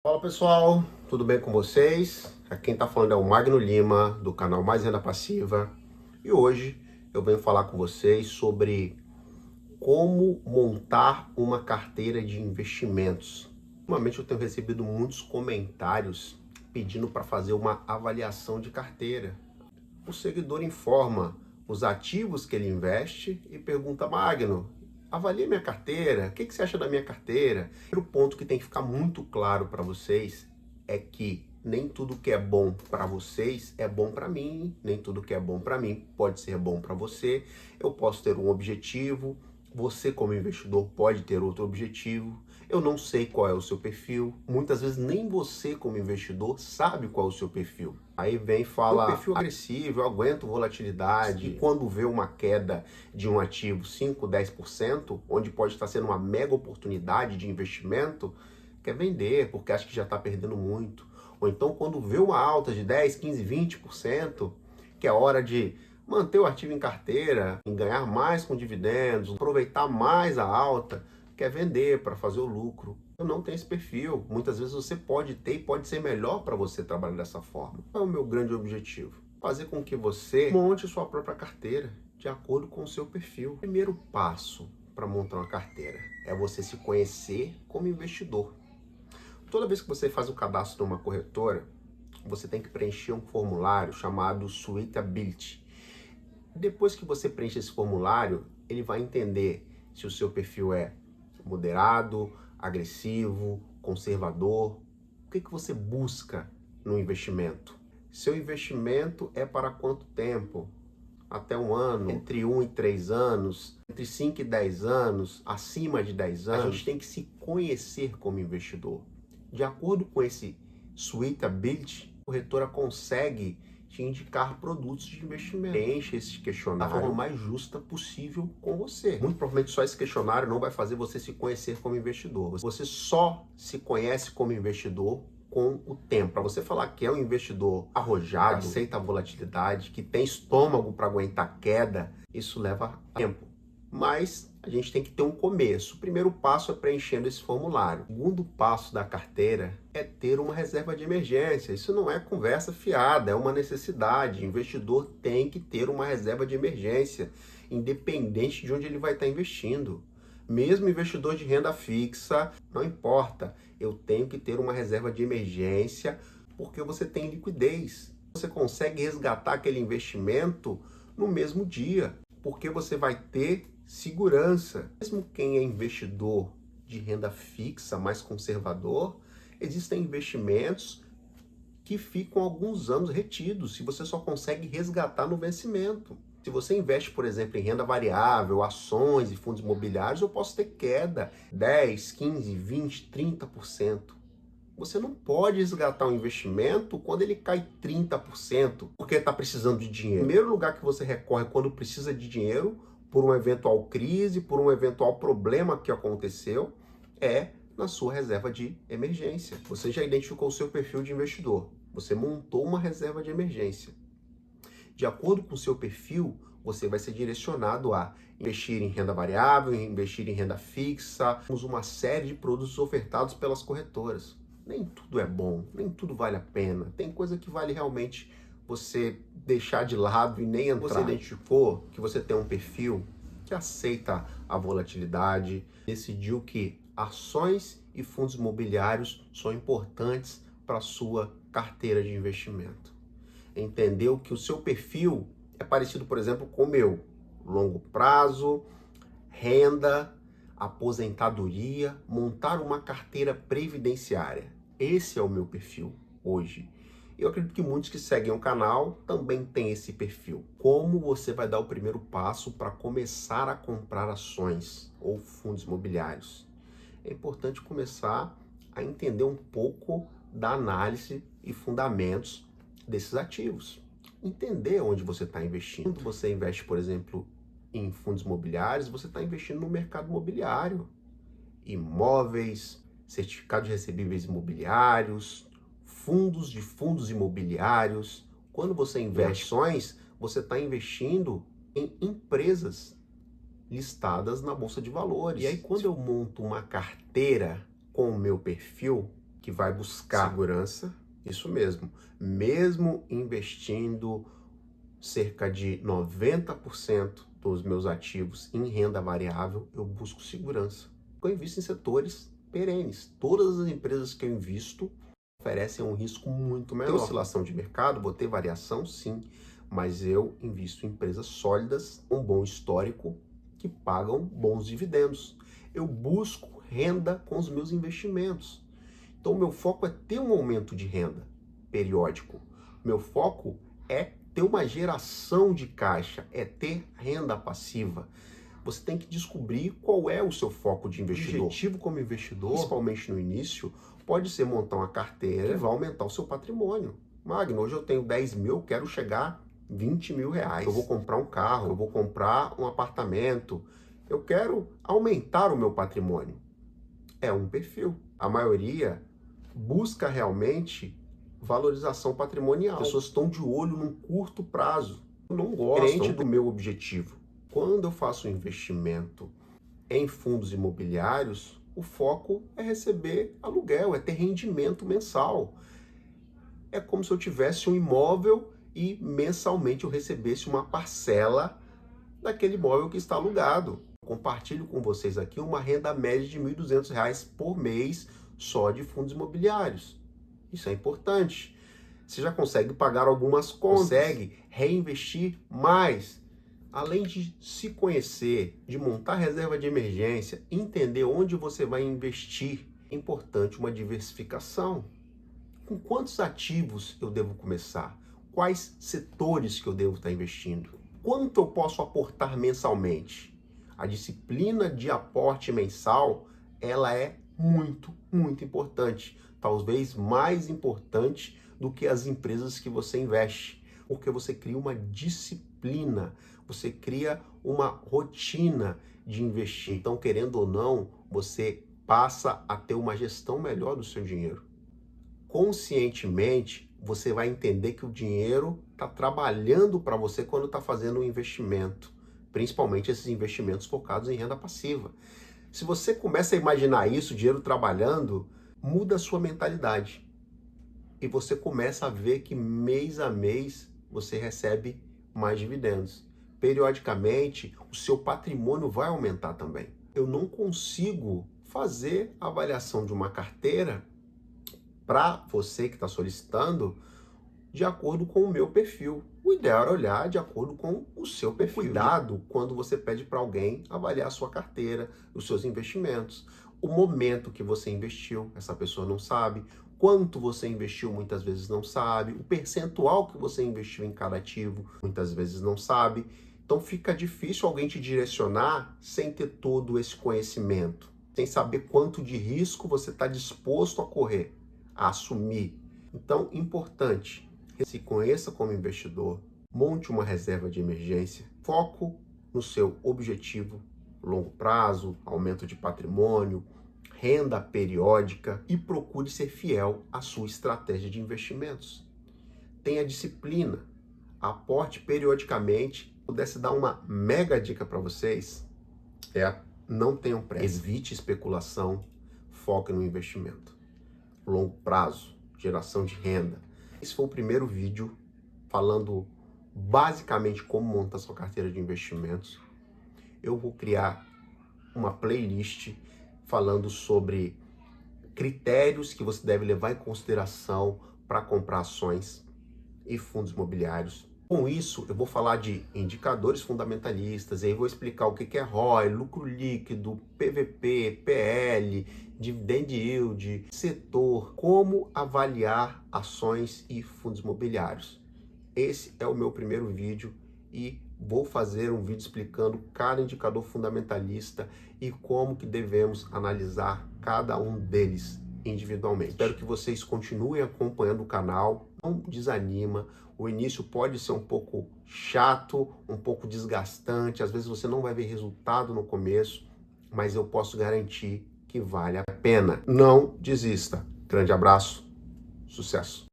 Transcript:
Fala pessoal, tudo bem com vocês? Aqui quem está falando é o Magno Lima, do canal Mais Renda Passiva. E hoje eu venho falar com vocês sobre como montar uma carteira de investimentos. Ultimamente eu tenho recebido muitos comentários pedindo para fazer uma avaliação de carteira. O seguidor informa os ativos que ele investe e pergunta: Magno, avalie minha carteira, o que você acha da minha carteira? O ponto que tem que ficar muito claro para vocês é que nem tudo que é bom para vocês é bom para mim, nem tudo que é bom para mim pode ser bom para você. Eu posso ter um objetivo, você como investidor pode ter outro objetivo. Eu não sei qual é o seu perfil, muitas vezes nem você como investidor sabe qual é o seu perfil. Aí vem e fala: meu perfil agressivo, eu aguento volatilidade. E quando vê uma queda de um ativo 5, 10%, onde pode estar sendo uma mega oportunidade de investimento, quer vender porque acha que já está perdendo muito. Ou então quando vê uma alta de 10, 15, 20%, que é hora de manter o ativo em carteira, em ganhar mais com dividendos, aproveitar mais a alta, quer vender para fazer o lucro. Eu não tenho esse perfil. Muitas vezes você pode ter e pode ser melhor para você trabalhar dessa forma. Qual é o meu grande objetivo? Fazer com que você monte sua própria carteira de acordo com o seu perfil. O primeiro passo para montar uma carteira é você se conhecer como investidor. Toda vez que você faz o cadastro numa corretora, você tem que preencher um formulário chamado Suitability. Depois que você preenche esse formulário, ele vai entender se o seu perfil é moderado, agressivo, conservador. O que você busca no investimento? Seu investimento é para quanto tempo? Até um ano, entre 1 e 3 anos, entre 5 e 10 anos, acima de 10 anos. A gente tem que se conhecer como investidor. De acordo com esse Suitability, a corretora consegue te indicar produtos de investimento. Preenche esse questionário da forma mais justa possível com você. Muito provavelmente só esse questionário não vai fazer você se conhecer como investidor. Você só se conhece como investidor com o tempo. Para você falar que é um investidor arrojado, que aceita a volatilidade, que tem estômago para aguentar queda, isso leva tempo. Mas a gente tem que ter um começo. O primeiro passo é preenchendo esse formulário. O segundo passo da carteira é ter uma reserva de emergência. Isso não é conversa fiada, é uma necessidade. O investidor tem que ter uma reserva de emergência, independente de onde ele vai estar investindo. Mesmo investidor de renda fixa, não importa. Eu tenho que ter uma reserva de emergência porque você tem liquidez. Você consegue resgatar aquele investimento no mesmo dia, porque você vai ter segurança. Mesmo quem é investidor de renda fixa, mais conservador, existem investimentos que ficam alguns anos retidos, se você só consegue resgatar no vencimento. Se você investe, por exemplo, em renda variável, ações e fundos imobiliários, eu posso ter queda 10, 15, 20, 30%. Você não pode resgatar um investimento quando ele cai 30%, porque está precisando de dinheiro. O primeiro lugar que você recorre quando precisa de dinheiro, por uma eventual crise, por um eventual problema que aconteceu, é na sua reserva de emergência. Você já identificou o seu perfil de investidor. Você montou uma reserva de emergência. De acordo com o seu perfil, você vai ser direcionado a investir em renda variável, investir em renda fixa. Temos uma série de produtos ofertados pelas corretoras. Nem tudo é bom, nem tudo vale a pena. Tem coisa que vale realmente você deixar de lado e nem entrar. Você identificou que você tem um perfil que aceita a volatilidade, decidiu que ações e fundos imobiliários são importantes para a sua carteira de investimento. Entendeu que o seu perfil é parecido, por exemplo, com o meu. Longo prazo, renda, aposentadoria, montar uma carteira previdenciária. Esse é o meu perfil hoje. Eu acredito que muitos que seguem o canal também têm esse perfil. Como você vai dar o primeiro passo para começar a comprar ações ou fundos imobiliários? É importante começar a entender um pouco da análise e fundamentos desses ativos. Entender onde você está investindo. Quando você investe, por exemplo, em fundos imobiliários, você está investindo no mercado imobiliário. Imóveis, certificados de recebíveis imobiliários, fundos de fundos imobiliários. Quando você investe em ações, você está investindo em empresas listadas na Bolsa de Valores. E aí, quando eu monto uma carteira com o meu perfil, que vai buscar segurança, isso mesmo, mesmo investindo cerca de 90% dos meus ativos em renda variável, eu busco segurança. Eu invisto em setores perenes. Todas as empresas que eu invisto oferecem um risco muito menor. Tem oscilação de mercado, vou ter variação, sim, mas eu invisto em empresas sólidas, com bom histórico, que pagam bons dividendos. Eu busco renda com os meus investimentos. Então, o meu foco é ter um aumento de renda periódico. Meu foco é ter uma geração de caixa, é ter renda passiva. Você tem que descobrir qual é o seu foco de investidor. O objetivo como investidor, principalmente no início, pode ser montar uma carteira que vai aumentar o seu patrimônio. Magno, hoje eu tenho 10 mil, quero chegar a 20 mil reais. Eu vou comprar um carro, eu vou comprar um apartamento. Eu quero aumentar o meu patrimônio. É um perfil. A maioria busca realmente valorização patrimonial. As pessoas estão de olho num curto prazo. Não gostam do meu objetivo. Quando eu faço um investimento em fundos imobiliários, o foco é receber aluguel, é ter rendimento mensal. É como se eu tivesse um imóvel e mensalmente eu recebesse uma parcela daquele imóvel que está alugado. Compartilho com vocês aqui uma renda média de R$ 1.200 por mês só de fundos imobiliários. Isso é importante. Você já consegue pagar algumas contas, consegue reinvestir mais. Além de se conhecer, de montar reserva de emergência, entender onde você vai investir, é importante uma diversificação. Com quantos ativos eu devo começar? Quais setores que eu devo estar investindo? Quanto eu posso aportar mensalmente? A disciplina de aporte mensal, ela é muito importante. Talvez mais importante do que as empresas que você investe. Porque você cria uma disciplina, você cria uma rotina de investir. Então, querendo ou não, você passa a ter uma gestão melhor do seu dinheiro. Conscientemente, você vai entender que o dinheiro está trabalhando para você quando está fazendo um investimento, principalmente esses investimentos focados em renda passiva. Se você começa a imaginar isso, o dinheiro trabalhando, muda a sua mentalidade. E você começa a ver que mês a mês você recebe mais dividendos. Periodicamente, o seu patrimônio vai aumentar também. Eu não consigo fazer a avaliação de uma carteira para você que está solicitando de acordo com o meu perfil. O ideal é olhar de acordo com o seu perfil. Cuidado quando você pede para alguém avaliar a sua carteira, os seus investimentos. O momento que você investiu, essa pessoa não sabe. Quanto você investiu, muitas vezes não sabe. O percentual que você investiu em cada ativo, muitas vezes não sabe. Então fica difícil alguém te direcionar sem ter todo esse conhecimento, sem saber quanto de risco você está disposto a correr, a assumir. Então, importante, se conheça como investidor, monte uma reserva de emergência, foco no seu objetivo, longo prazo, aumento de patrimônio, renda periódica e procure ser fiel à sua estratégia de investimentos. Tenha disciplina, aporte periodicamente. Se pudesse dar uma mega dica para vocês, não tenham pressa, evite especulação, foque no investimento. Longo prazo, geração de renda. Esse foi o primeiro vídeo falando basicamente como montar sua carteira de investimentos. Eu vou criar uma playlist falando sobre critérios que você deve levar em consideração para comprar ações e fundos imobiliários. Com isso, eu vou falar de indicadores fundamentalistas, e aí vou explicar o que é ROI, lucro líquido, PVP, PL, dividend yield, setor, como avaliar ações e fundos imobiliários. Esse é o meu primeiro vídeo e vou fazer um vídeo explicando cada indicador fundamentalista e como que devemos analisar cada um deles individualmente. Espero que vocês continuem acompanhando o canal, não desanima. O início pode ser um pouco chato, um pouco desgastante, às vezes você não vai ver resultado no começo, mas eu posso garantir que vale a pena. Não desista. Grande abraço, sucesso!